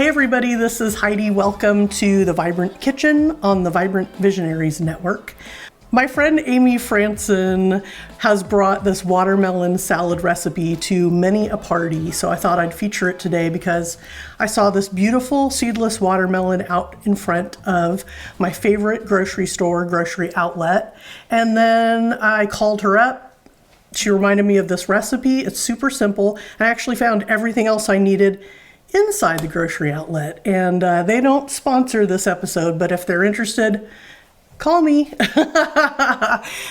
Hey everybody, this is Heidi. Welcome to the Vibrant Kitchen on the Vibrant Visionaries Network. My friend Amy Franson has brought this watermelon salad recipe to many a party, so I thought I'd feature it today because I saw this beautiful seedless watermelon out in front of my favorite grocery store, grocery outlet, and then I called her up. She reminded me of this recipe. It's super simple. I actually found everything else I needed inside the grocery outlet, and they don't sponsor this episode, but if they're interested, call me.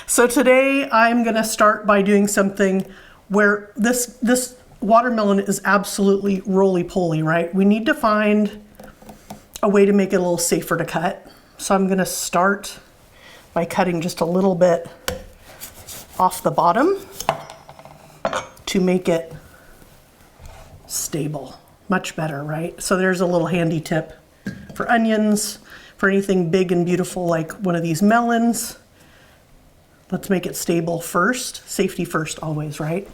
So today I'm gonna start by doing something where this watermelon is absolutely roly-poly, right? We need to find a way to make it a little safer to cut. So I'm gonna start by cutting just a little bit off the bottom to make it stable. Much better, right? So there's a little handy tip for onions, for anything big and beautiful like one of these melons. Let's make it stable first. Safety first always, right?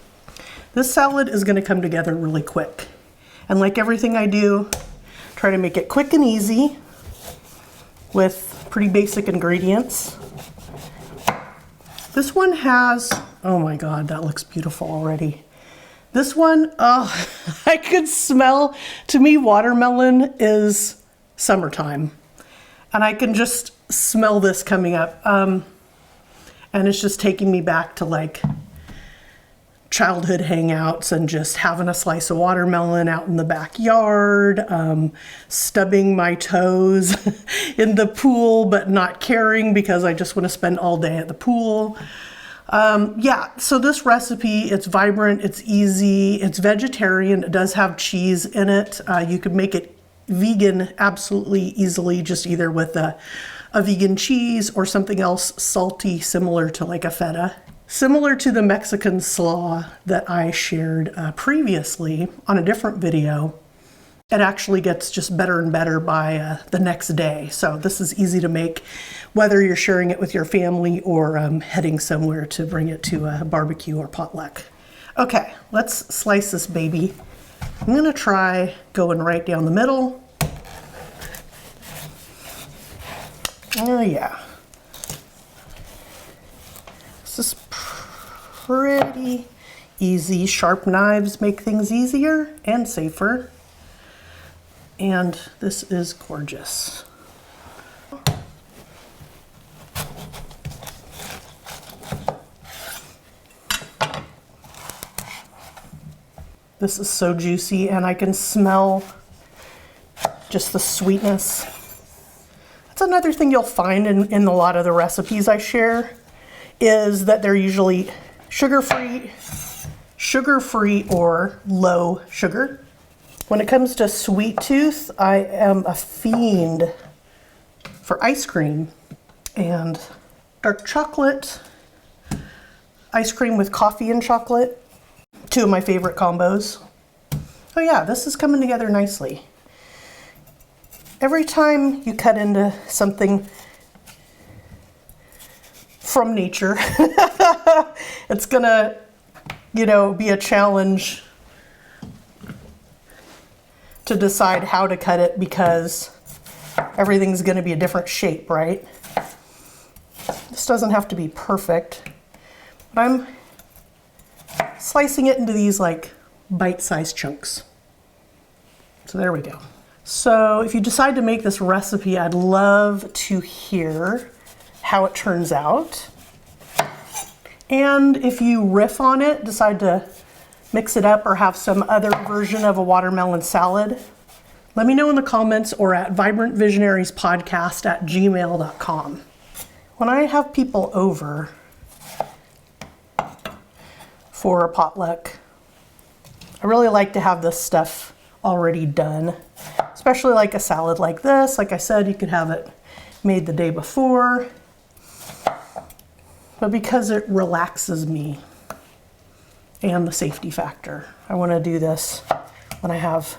This salad is going to come together really quick. And like everything I do, try to make it quick and easy with pretty basic ingredients. This one has, oh my God, that looks beautiful already. This one, oh, I could smell, to me, watermelon is summertime. And I can just smell this coming up. And it's just taking me back to like childhood hangouts and just having a slice of watermelon out in the backyard, stubbing my toes in the pool, but not caring because I just want to spend all day at the pool. Yeah, so this recipe, it's vibrant, it's easy, it's vegetarian, it does have cheese in it. You could make it vegan absolutely easily, just either with a vegan cheese or something else salty, similar to like a feta. Similar to the Mexican slaw that I shared previously on a different video, it actually gets just better and better by the next day. So this is easy to make, whether you're sharing it with your family or heading somewhere to bring it to a barbecue or potluck. Okay, let's slice this baby. I'm gonna try going right down the middle. Oh yeah. This is pretty easy. Sharp knives make things easier and safer. And this is gorgeous. This is so juicy, and I can smell just the sweetness. That's another thing you'll find in a lot of the recipes I share, is that they're usually sugar-free or low sugar. When it comes to sweet tooth, I am a fiend for ice cream and dark chocolate, ice cream with coffee and chocolate, two of my favorite combos. Oh yeah, this is coming together nicely. Every time you cut into something from nature, it's gonna, be a challenge to decide how to cut it because everything's going to be a different shape, right? This doesn't have to be perfect, but I'm slicing it into these like bite-sized chunks. So there we go. So if you decide to make this recipe, I'd love to hear how it turns out. And if you riff on it, decide to mix it up or have some other version of a watermelon salad, let me know in the comments or at vibrantvisionariespodcast@gmail.com. When I have people over for a potluck, I really like to have this stuff already done, especially like a salad like this. Like I said, you could have it made the day before, but because it relaxes me, and the safety factor, I want to do this when I have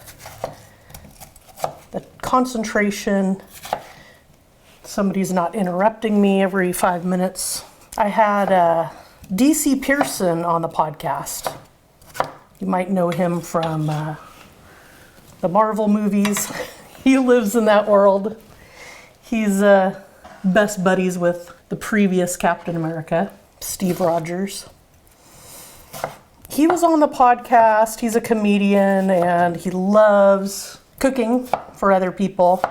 the concentration, somebody's not interrupting me every 5 minutes. I had DC Pearson on the podcast. You might know him from the Marvel movies. He lives in that world. He's best buddies with the previous Captain America, Steve Rogers. He was on the podcast. He's a comedian and he loves cooking for other people.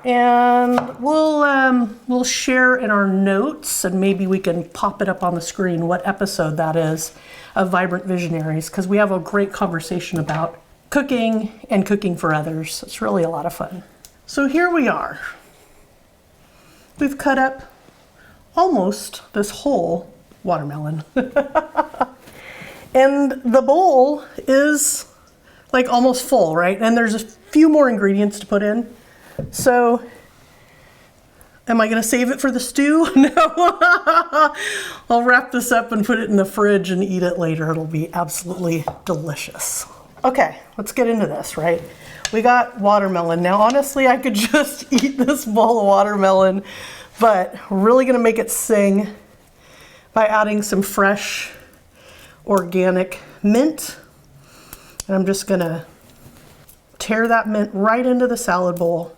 And we'll share in our notes, and maybe we can pop it up on the screen what episode that is of Vibrant Visionaries, because we have a great conversation about cooking and cooking for others. It's really a lot of fun. So here we are. We've cut up almost this whole watermelon. And the bowl is like almost full, right? And there's a few more ingredients to put in. So, am I going to save it for the stew? No. I'll wrap this up and put it in the fridge and eat it later. It'll be absolutely delicious. Okay, let's get into this, right? We got watermelon. Now, honestly, I could just eat this bowl of watermelon, but we're really going to make it sing by adding some fresh organic mint. And I'm just going to tear that mint right into the salad bowl.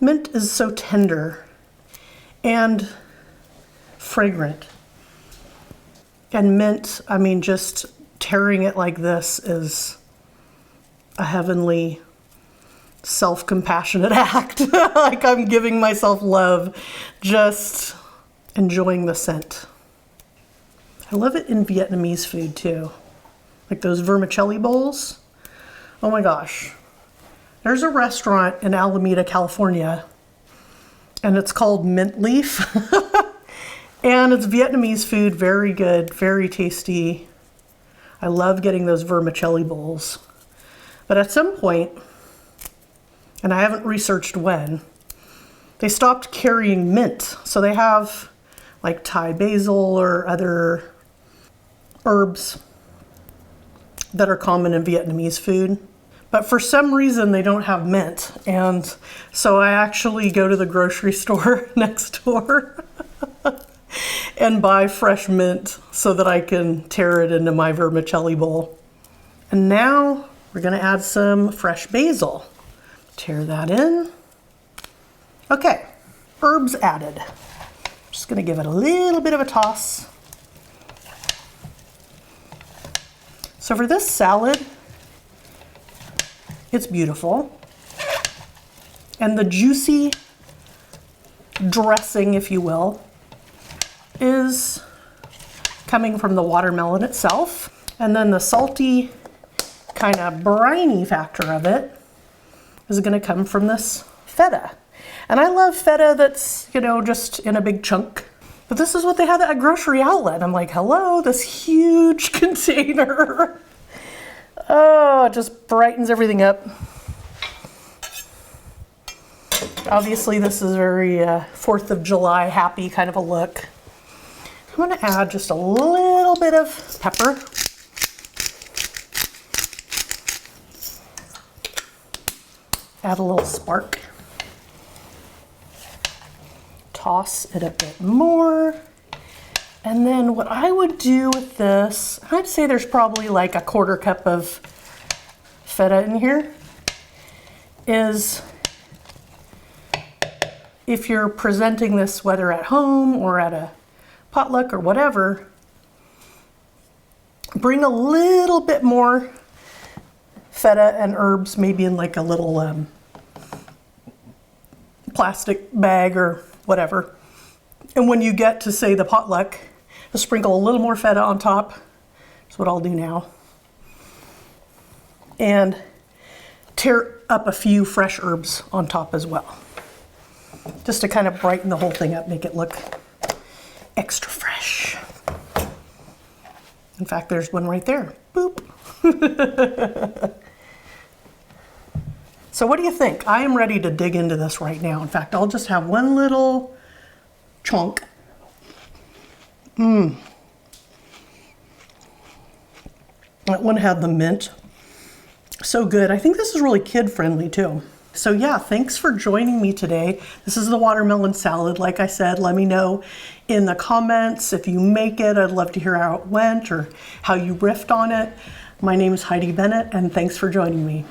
Mint is so tender and fragrant. And mint, I mean, just tearing it like this is a heavenly, self-compassionate act. Like I'm giving myself love, just enjoying the scent. I love it in Vietnamese food too. Like those vermicelli bowls. Oh my gosh. There's a restaurant in Alameda, California, and it's called Mint Leaf. And it's Vietnamese food, very good, very tasty. I love getting those vermicelli bowls. But at some point, and I haven't researched when, they stopped carrying mint. So they have like Thai basil or other herbs that are common in Vietnamese food. But for some reason, they don't have mint. And so I actually go to the grocery store next door and buy fresh mint so that I can tear it into my vermicelli bowl. And now we're going to add some fresh basil. Tear that in. Okay, herbs added. Just going to give it a little bit of a toss. So for this salad, it's beautiful. And the juicy dressing, if you will, is coming from the watermelon itself. And then the salty kind of briny factor of it is going to come from this feta. And I love feta that's, you know, just in a big chunk. But this is what they have at a grocery outlet. I'm like, hello, this huge container. Oh, it just brightens everything up. Obviously, this is very 4th of July happy kind of a look. I'm going to add just a little bit of pepper. Add a little spark. Toss it a bit more. And then what I would do with this, I'd say there's probably like a 1/4 cup of feta in here, is if you're presenting this whether at home or at a potluck or whatever, bring a little bit more feta and herbs, maybe in like a little plastic bag or whatever. And when you get to, say, the potluck, just sprinkle a little more feta on top. That's what I'll do now. And tear up a few fresh herbs on top as well. Just to kind of brighten the whole thing up, make it look extra fresh. In fact, there's one right there. Boop. So what do you think? I am ready to dig into this right now. In fact, I'll just have one little chunk. That one had the mint. So good. I think this is really kid friendly too. So yeah, thanks for joining me today. This is the watermelon salad. Like I said, let me know in the comments if you make it. I'd love to hear how it went or how you riffed on it. My name is Heidi Bennett, and thanks for joining me.